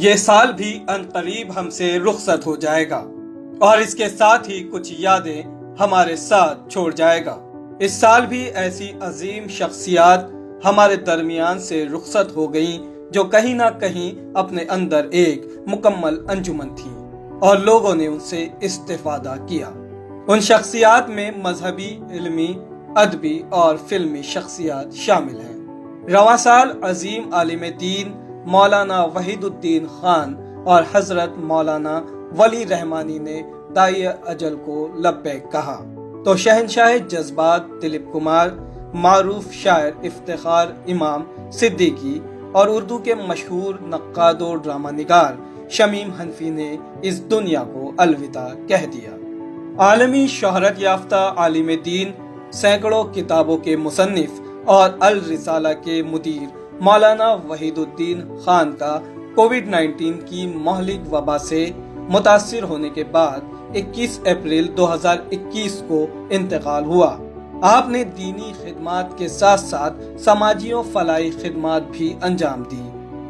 یہ سال بھی عنقریب ہم سے رخصت ہو جائے گا اور اس کے ساتھ ہی کچھ یادیں ہمارے ساتھ چھوڑ جائے گا۔ اس سال بھی ایسی عظیم شخصیات ہمارے درمیان سے رخصت ہو گئیں جو کہیں نہ کہیں اپنے اندر ایک مکمل انجمن تھی اور لوگوں نے ان سے استفادہ کیا۔ ان شخصیات میں مذہبی، علمی، ادبی اور فلمی شخصیات شامل ہیں۔ رواں سال عظیم عالم دین مولانا وحید الدین خان اور حضرت مولانا ولی رحمانی نے داعی اجل کو لبیک کہا تو شہنشاہ جذبات دلیپ کمار، معروف شاعر افتخار امام صدیقی اور اردو کے مشہور نقاد و ڈرامہ نگار شمیم حنفی نے اس دنیا کو الوداع کہہ دیا۔ عالمی شہرت یافتہ عالم دین، سینکڑوں کتابوں کے مصنف اور الرسالہ کے مدیر مولانا وحید الدین خان کا کووڈ-19 کی مہلک وبا سے متاثر ہونے کے بعد 21 اپریل 2021 کو انتقال ہوا۔ آپ نے دینی خدمات کے ساتھ ساتھ سماجی و فلاحی خدمات بھی انجام دی۔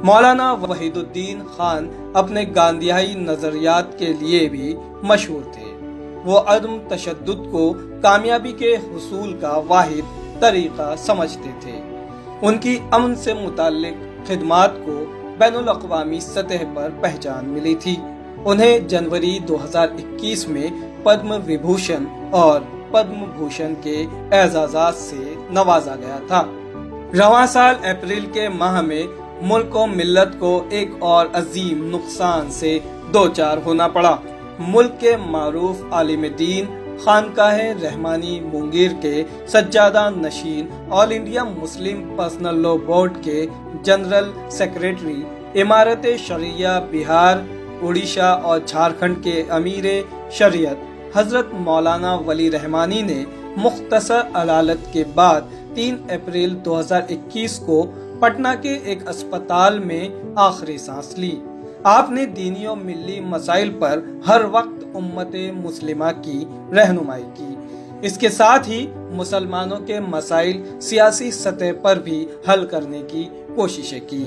مولانا وحید الدین خان اپنے گاندھیائی نظریات کے لیے بھی مشہور تھے۔ وہ عدم تشدد کو کامیابی کے حصول کا واحد طریقہ سمجھتے تھے۔ ان کی امن سے متعلق خدمات کو بین الاقوامی سطح پر پہچان ملی تھی۔ انہیں جنوری 2021 میں پدم وبھوشن اور پدم بھوشن کے اعزازات سے نوازا گیا تھا۔ رواں سال اپریل کے ماہ میں ملک و ملت کو ایک اور عظیم نقصان سے دوچار ہونا پڑا۔ ملک کے معروف عالم دین، خانقاہ رحمانی مونگیر کے سجادہ نشین، All India Muslim Personal Law Board کے جنرل سیکریٹری، امارت شرعیہ بہار، اڑیسہ اور جھارکھنڈ کے امیر شریعت حضرت مولانا ولی رحمانی نے مختصر علالت کے بعد 3 اپریل 2021 کو پٹنہ کے ایک اسپتال میں آخری سانس لی۔ آپ نے دینی و ملی مسائل پر ہر وقت امت مسلمہ کی رہنمائی کی۔ اس کے ساتھ ہی مسلمانوں کے مسائل سیاسی سطح پر بھی حل کرنے کی کوششیں کی۔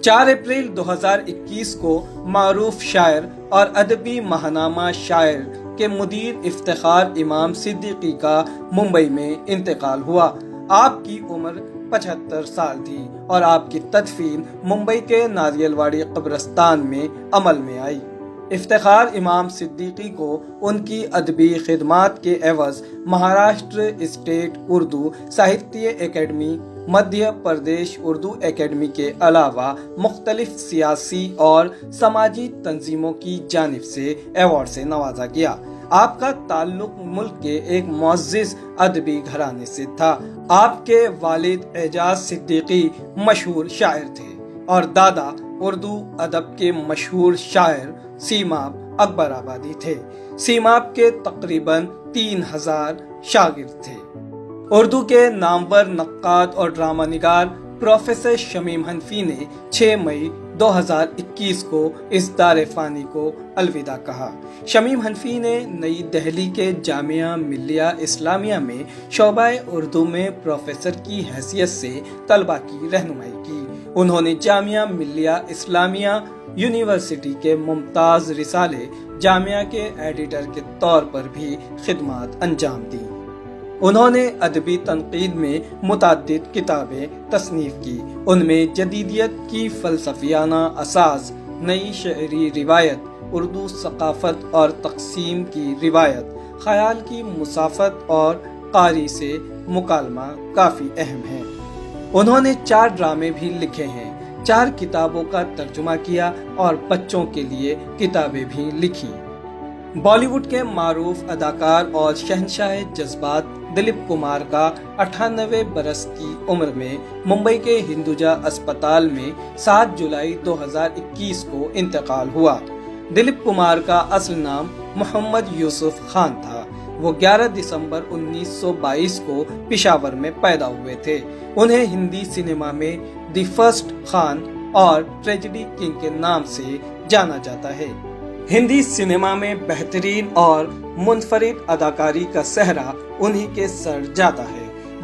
4 اپریل 2021 کو معروف شاعر اور ادبی ماہنامہ شاعر کے مدیر افتخار امام صدیقی کا ممبئی میں انتقال ہوا۔ آپ کی عمر 75 سال تھی اور آپ کی تدفین ممبئی کے ناریل واڑی قبرستان میں عمل میں آئی۔ افتخار امام صدیقی کو ان کی ادبی خدمات کے عوض Maharashtra state Urdu Sahitya academy, Madhya Pradesh Urdu academy کے علاوہ مختلف سیاسی اور سماجی تنظیموں کی جانب سے ایوارڈ سے نوازا گیا۔ آپ کا تعلق ملک کے ایک معزز ادبی گھرانے سے تھا۔ آپ کے والد اعجاز صدیقی مشہور شاعر تھے اور دادا اردو ادب کے مشہور شاعر سیماب اکبر آبادی تھے۔ سیماب کے تقریباً 3000 شاگرد تھے۔ اردو کے نامور نقاد اور ڈرامہ نگار پروفیسر شمیم حنفی نے 6 مئی 2021 کو اس دار فانی کو الوداع کہا۔ شمیم حنفی نے نئی دہلی کے جامعہ ملیہ اسلامیہ میں شعبہ اردو میں پروفیسر کی حیثیت سے طلبہ کی رہنمائی کی۔ انہوں نے جامعہ ملیہ اسلامیہ یونیورسٹی کے ممتاز رسالے جامعہ کے ایڈیٹر کے طور پر بھی خدمات انجام دی۔ انہوں نے ادبی تنقید میں متعدد کتابیں تصنیف کی۔ ان میں جدیدیت کی فلسفیانہ اساس، نئی شعری روایت، اردو ثقافت اور تقسیم کی روایت، خیال کی مسافت اور قاری سے مکالمہ کافی اہم ہیں۔ انہوں نے 4 ڈرامے بھی لکھے ہیں، 4 کتابوں کا ترجمہ کیا اور بچوں کے لیے کتابیں بھی لکھی۔ بالی ووڈ کے معروف اداکار اور شہنشاہ جذبات دلیپ کمار کا 98 برس کی عمر میں ممبئی کے ہندوجا اسپتال میں 7 جولائی 2021 کو انتقال ہوا۔ دلیپ کمار کا اصل نام محمد یوسف خان تھا۔ وہ 11 دسمبر 1922 کو پشاور میں پیدا ہوئے تھے۔ انہیں ہندی سنیما میں دی فرسٹ خان اور ٹریجڈی کنگ کے نام سے جانا جاتا ہے۔ ہندی سنیما میں بہترین اور منفرد اداکاری کا سہرا انہی کے سر جاتا ہے۔